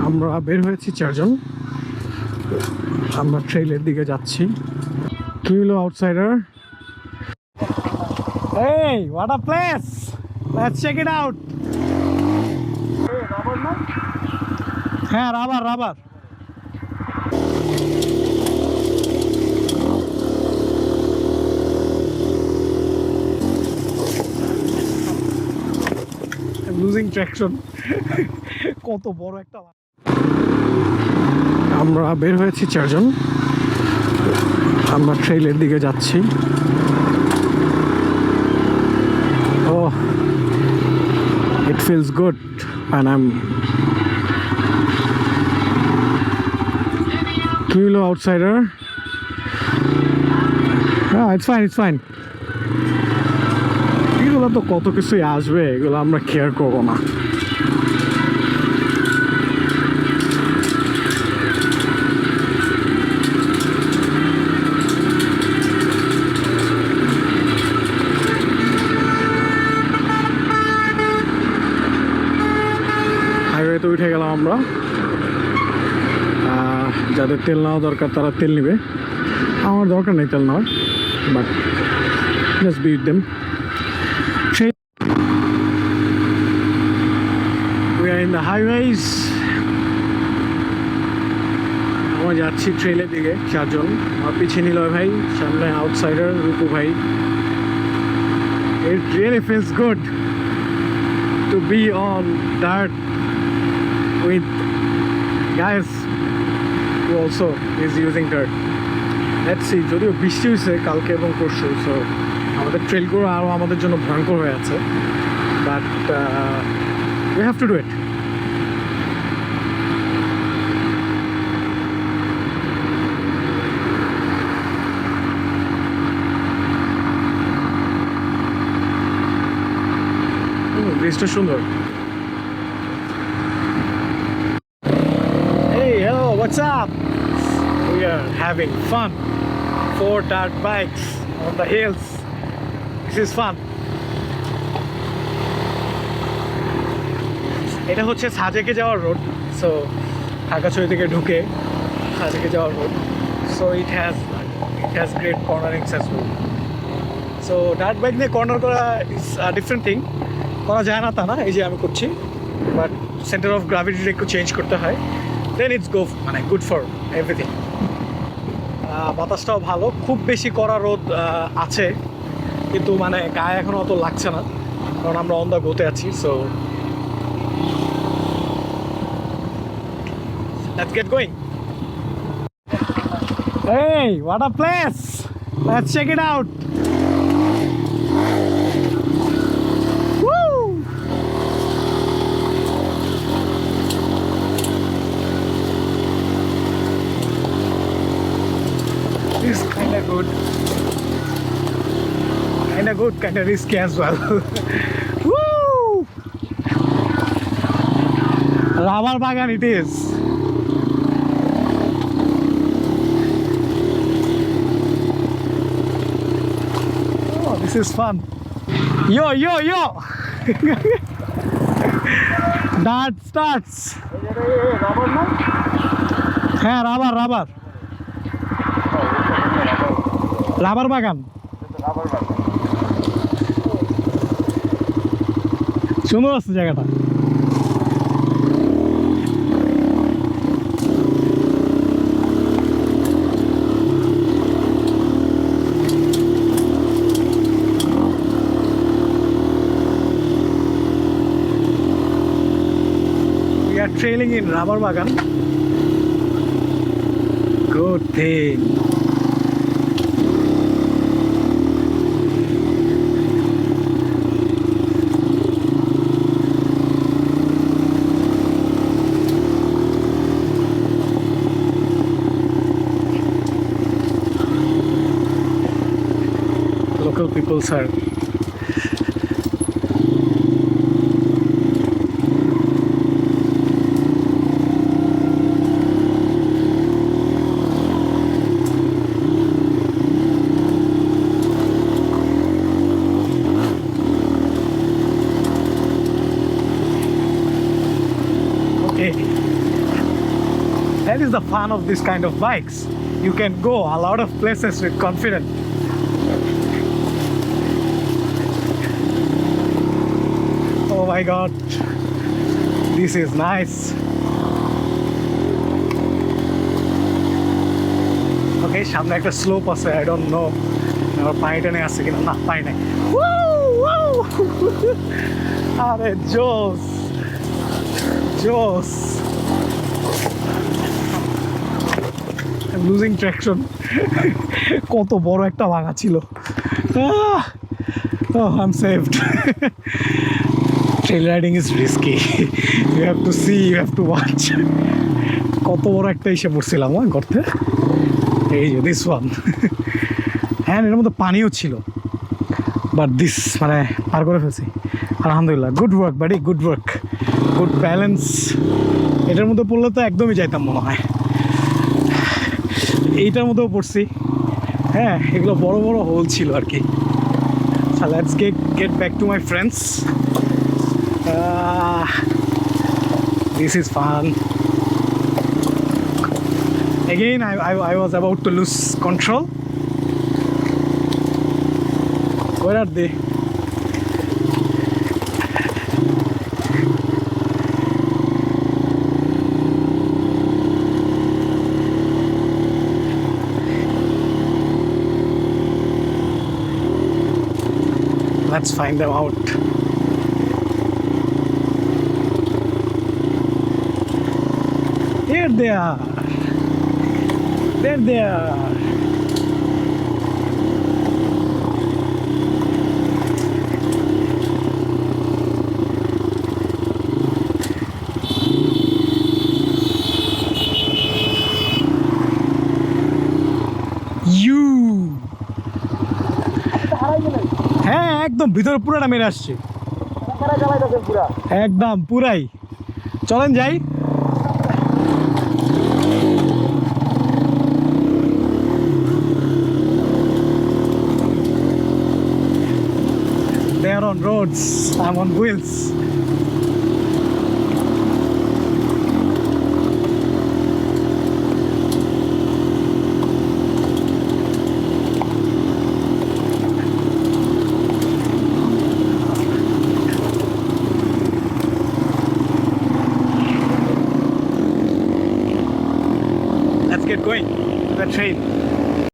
আমরা বের হয়েছি চারজন, আমরা ট্রেইলের দিকে যাচ্ছি। Flylow outsider. Hey, what a place! Let's check it out. Hey, Rabar na? হ্যাঁ, রাবার রাবার। Losing traction. কত বড় একটা। আমরা বের হয়েছি চারজন, আমরা ট্রেইলের দিকে যাচ্ছি। Oh, it feels good and I'm Flylow outsider. Yeah, it's fine. এগুলো তো কত কিছুই আসবে, এগুলো আমরা কেয়ার করবো না। হাইওয়েতে উঠে গেলাম আমরা। যাদের তেল নেওয়া দরকার তারা তেল নেবে, আমার দরকার নেই তেল নেওয়ার, but just be with them. We are in the highways. আমরা যাচ্ছি ট্রেলের দিকে চারজন, আমার পিছিয়ে নিলয় ভাই, সামনে আউটসাইডার রূপু ভাই। It really feels good to be on that with guys who also is using dirt. Let's see, যদিও বৃষ্টি হয়েছে কালকে এবং পরশু, সো আমাদের ট্রেলগুলো আরও আমাদের জন্য ভয়ঙ্কর হয়ে আছে, but we have to do it. ব্রিজটা সুন্দর। Hey, hello, what's up? We are having fun. 4 dirt bikes on the hills. This is fun. এটা হচ্ছে সাজেকে যাওয়ার রোড, সো ঢাকাছড়ি থেকে ঢুকে সাজেকে যাওয়ার road. So it has great cornerings as well. So dirt bike নিয়ে কর্নার করা ইজ ডিফারেন্ট থিং। করা যায় না তা না, এই যে আমি করছি, বাট সেন্টার অফ গ্র্যাভিটিটা একটু চেঞ্জ করতে হয়, দেন ইটস মানে গুড ফর এভরিথিং। বাতাসটাও ভালো, খুব বেশি কড়া রোদ আছে, কিন্তু মানে গায়ে এখন অত লাগছে না, কারণ আমরা অন দ্য গোতে আছি। So let's get going. Hey, what a place! Let's check it out. Woo! This is kind of good, kind of risky as well. Woo! Rabar Bagan it is. This is fun. Yo! That starts. Rabar na? হ্যাঁ, rubber rubber বাগান। Rabar Bagan. সুন্দর আছে জায়গাটা। Trailing in Rabar Bagan. Good thing. Local people, sir. That is the fun of this kind of bikes. You can go a lot of places with confidence. Oh my god, this is nice. Okay, সামনে একটা slope আছে, I don't know আমার পানিটা নিয়ে আসছে কিনা, না পানি নাই। আরে জোস জোস, I'm losing traction. কত বড় একটা ভাঙা ছিল। Oh, I'm saved. Trail riding is risky. You have to see, you have to watch. কত বড় একটা এসে পড়ছিলাম গর্তে। এই যে দিস ওয়ান। হ্যাঁ, এর মধ্যে পানিও ছিল, বাট দিস মানে পার করে ফেলছি আলহামদুলিল্লাহ। Good work buddy, good work, good balance. এটার মধ্যে পড়লে তো একদমই যাইতাম মনে হয়। এইটার মধ্যেও পড়ছি, হ্যাঁ এগুলো বড় বড় হোল ছিল আর কি। So let's get back to my friends. This is fun. Again, I was about to lose control. Where are they? Let's find them out. There they are. There they are. You. হ্যাঁ একদম ভিতরে পুরাটা মেরে আসছে, একদম পুরাই। চলেন যাই। They are on roads, I'm on wheels. Let's get going to the train.